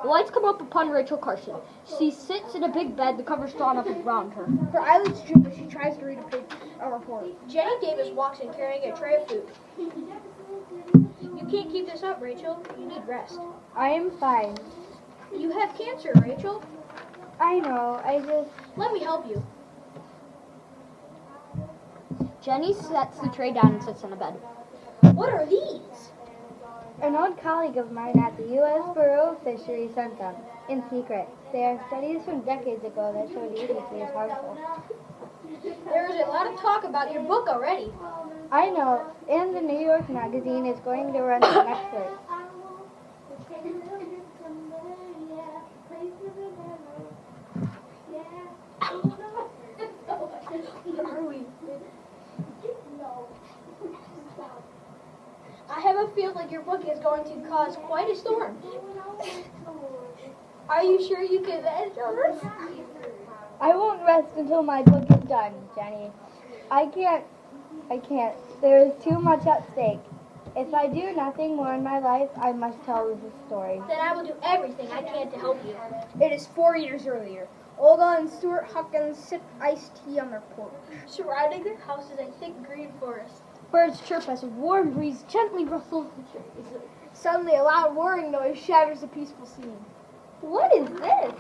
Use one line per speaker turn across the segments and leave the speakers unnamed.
The lights come up upon Rachel Carson. She sits in a big bed, the covers drawn up around her.
Her eyelids droop as she tries to read a report.
Jenny Davis walks in carrying a tray of food. You can't keep this up, Rachel. You need rest.
I am fine.
You have cancer, Rachel.
I know,
Let me help you.
Jenny sets the tray down and sits on a bed.
What are these?
An old colleague of mine at the U.S. Bureau of Fisheries sent them, in secret. They are studies from decades ago that show DDT is harmful.
There is a lot of talk about your book already.
I know, and the New York Magazine is going to run some excerpts.
I have a feeling like your book is going to cause quite a storm. Are you sure you can manage this?
I won't rest until my book is done, Jenny. I can't. There is too much at stake. If I do nothing more in my life, I must tell this story.
Then I will do everything I can to help you.
It is 4 years earlier. Olga and Stuart Huckins sip iced tea on their porch.
Surrounding their house is a thick green forest.
Birds chirp as a warm breeze gently rustles the trees.
Suddenly, a loud whirring noise shatters the peaceful scene.
What is this?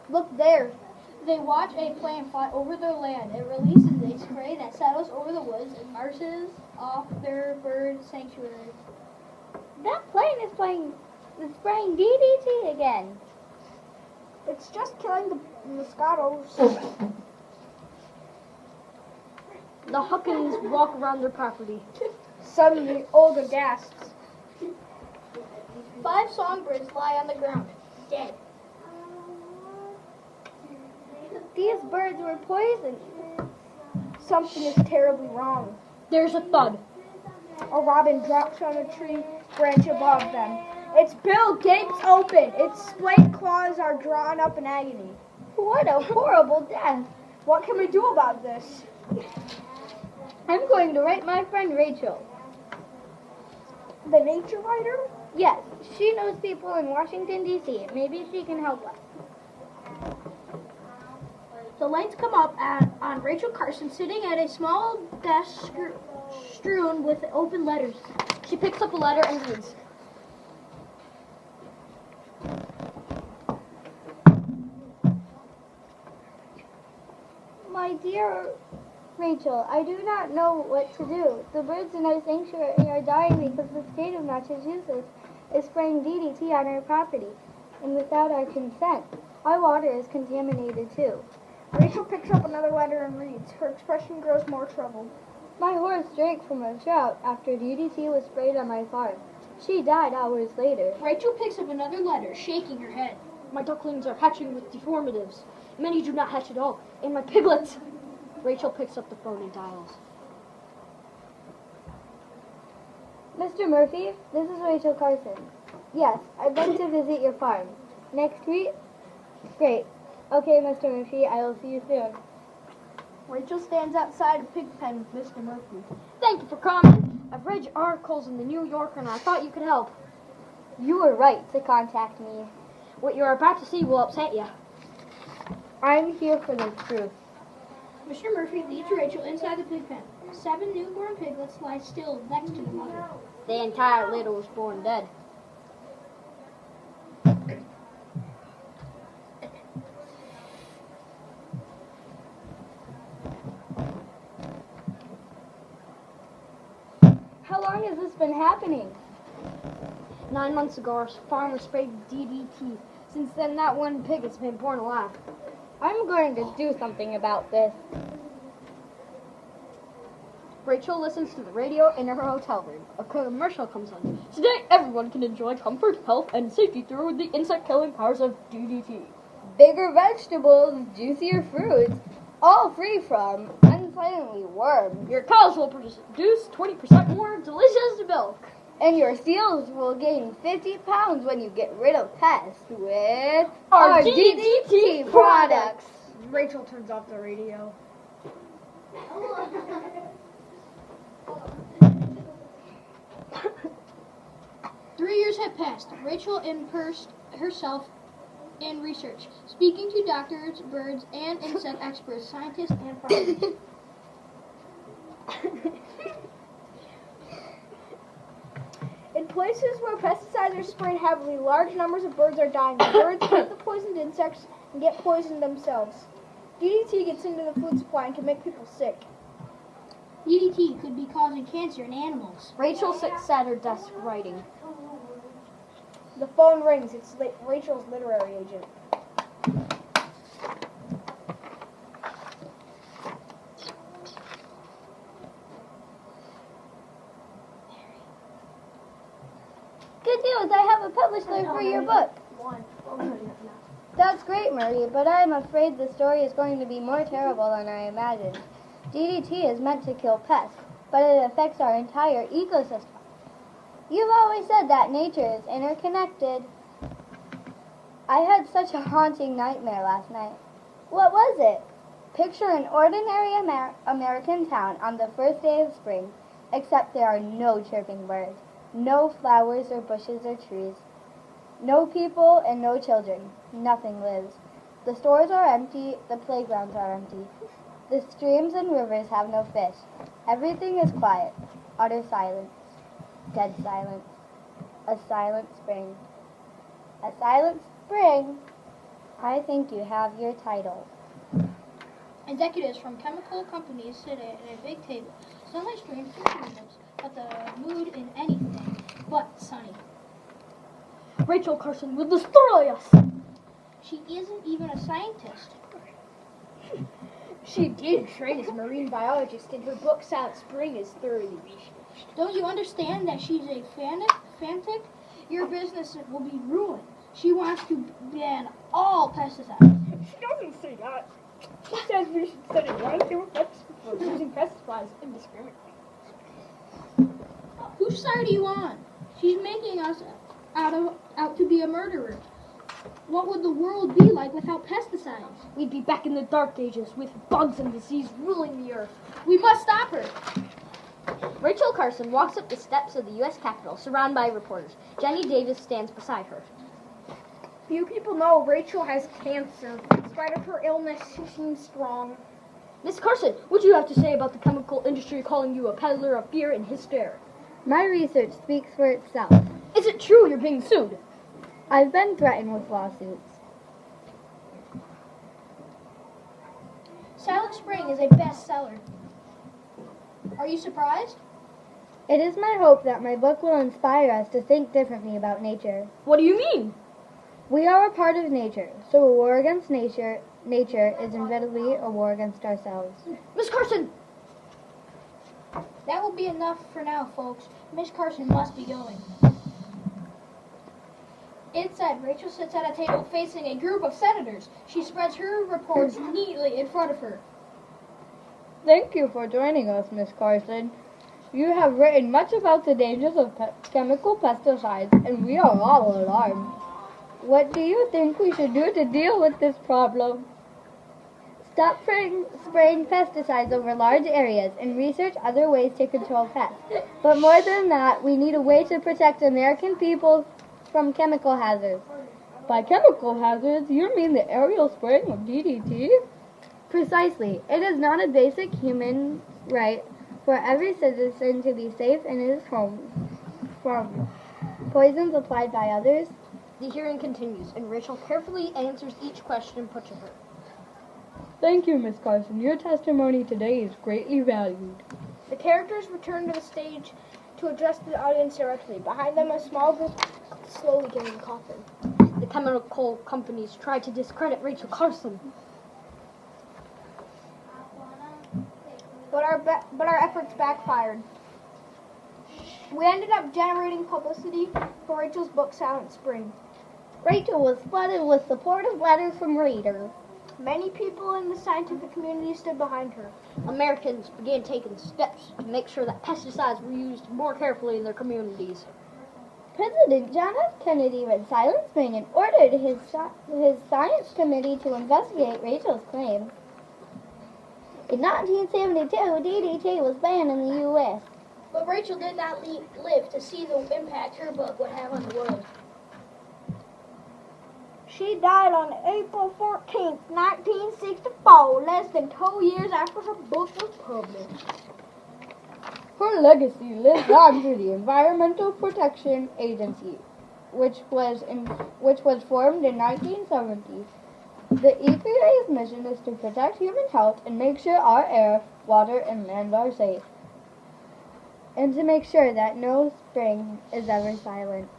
Look there.
They watch a plane fly over their land. It releases a spray that settles over the woods and marches off their bird sanctuary.
That plane is spraying DDT again.
It's just killing the mosquitoes.
The Huckins walk around their property.
Suddenly, Olga gasps.
5 songbirds lie on the ground, dead.
These birds were poisoned.
Something is terribly wrong.
There's a thud.
A robin drops on a tree branch above them. Its bill gapes open. Its splayed claws are drawn up in agony.
What a horrible death.
What can we do about this?
I'm going to write my friend Rachel.
The nature writer?
Yes, she knows people in Washington, D.C. Maybe she can help us.
The lights come up on Rachel Carson sitting at a small desk strewn with open letters.
She picks up a letter and reads.
My dear Rachel, I do not know what to do. The birds in our sanctuary are dying because the state of Massachusetts is spraying DDT on our property, and without our consent. Our water is contaminated too.
Rachel picks up another letter and reads. Her expression grows more troubled.
My horse drank from a trout after DDT was sprayed on my farm. She died hours later.
Rachel picks up another letter, shaking her head.
My ducklings are hatching with deformitives. Many do not hatch at all. And my piglets. Rachel picks up the phone and dials.
Mr. Murphy, this is Rachel Carson. Yes, I'd like to visit your farm. Next week? Great. Okay, Mr. Murphy, I will see you soon.
Rachel stands outside a pig pen with Mr. Murphy.
Thank you for coming. I've read your articles in the New Yorker and I thought you could help.
You were right to contact me.
What you're about to see will upset you.
I'm here for the truth.
Mr. Murphy leads Rachel inside the pig pen. 7 newborn piglets lie still next to the mother.
The entire litter was born dead.
How long has this been happening?
9 months ago, our farmer sprayed DDT. Since then, that one pig has been born alive.
I'm going to do something about this.
Rachel listens to the radio in her hotel room. A commercial comes on. Today, everyone can enjoy comfort, health, and safety through the insect-killing powers of DDT.
Bigger vegetables, juicier fruits, all free from unsightly worms.
Your cows will produce 20% more delicious milk.
And your seals will gain 50 pounds when you get rid of pests with
Our
DDT products.
Rachel turns off the radio.
3 years have passed. Rachel immersed herself in research, speaking to doctors, birds, and insect experts, scientists, and farmers.
In places where pesticides are sprayed heavily, large numbers of birds are dying. The birds eat the poisoned insects and get poisoned themselves. DDT gets into the food supply and can make people sick.
DDT could be causing cancer in animals.
Rachel sits at her desk writing.
The phone rings. It's Rachel's literary agent.
Good news, I have a publisher for your book. That's great, Marie, but I'm afraid the story is going to be more terrible than I imagined. DDT is meant to kill pests, but it affects our entire ecosystem. You've always said that nature is interconnected. I had such a haunting nightmare last night. What was it? Picture an ordinary American town on the first day of spring, except there are no chirping birds, no flowers or bushes or trees, no people and no children. Nothing lives. The stores are empty, the playgrounds are empty. The streams and rivers have no fish. Everything is quiet, utter silence, dead silence. A silent spring. A silent spring. I think you have your title.
Executives from chemical companies sit at a big table. Sunlight streams through the windows, but the mood in anything but sunny.
Rachel Carson will destroy us.
She isn't even a scientist.
She did train as a marine biologist, and her book Silent Spring is thoroughly researched.
Don't you understand that she's a fanatic? Your business will be ruined. She wants to ban all pesticides.
She doesn't say that. She says we should study long-term effects before using pesticides indiscriminately.
Whose side are you on? She's making us out to be a murderer. What would the world be like without pesticides?
We'd be back in the dark ages with bugs and disease ruling the earth.
We must stop her.
Rachel Carson walks up the steps of the U.S. Capitol, surrounded by reporters. Jenny Davis stands beside her.
Few people know Rachel has cancer. In spite of her illness, she seems strong.
Miss Carson, what do you have to say about the chemical industry calling you a peddler of fear and hysteria?
My research speaks for itself.
Is it true you're being sued?
I've been threatened with lawsuits.
Silent Spring is a bestseller. Are you surprised?
It is my hope that my book will inspire us to think differently about nature.
What do you mean?
We are a part of nature, so a war against nature is inevitably a war against ourselves.
Miss Carson!
That will be enough for now, folks. Miss Carson must be going. Inside, Rachel sits at a table facing a group of senators. She spreads her reports neatly in front of her.
Thank you for joining us, Miss Carson. You have written much about the dangers of chemical pesticides, and we are all alarmed. What do you think we should do to deal with this problem? Stop spraying pesticides over large areas and research other ways to control pests. But more than that, we need a way to protect American people from chemical hazards. By chemical hazards, you mean the aerial spraying of DDT? Precisely. It is not a basic human right for every citizen to be safe in his home from poisons applied by others.
The hearing continues, and Rachel carefully answers each question put to her.
Thank you, Miss Carson. Your testimony today is greatly valued.
The characters return to the stage to address the audience directly. Behind them, a small group slowly getting the coffin.
The chemical companies try to discredit Rachel Carson.
But our efforts backfired. We ended up generating publicity for Rachel's book, Silent Spring.
Rachel was flooded with supportive letters from readers.
Many people in the scientific community stood behind her.
Americans began taking steps to make sure that pesticides were used more carefully in their communities.
President John F. Kennedy read Silent Spring and ordered his science committee to investigate Rachel's claims. In 1972, DDT was banned in the U.S.
But Rachel did not live to see the impact her book would have on the world.
She died on April 14th, 1964, less than 2 years after her book was published.
Her legacy lives on through the Environmental Protection Agency, which was formed in 1970. The EPA's mission is to protect human health and make sure our air, water, and land are safe, and to make sure that no spring is ever silent.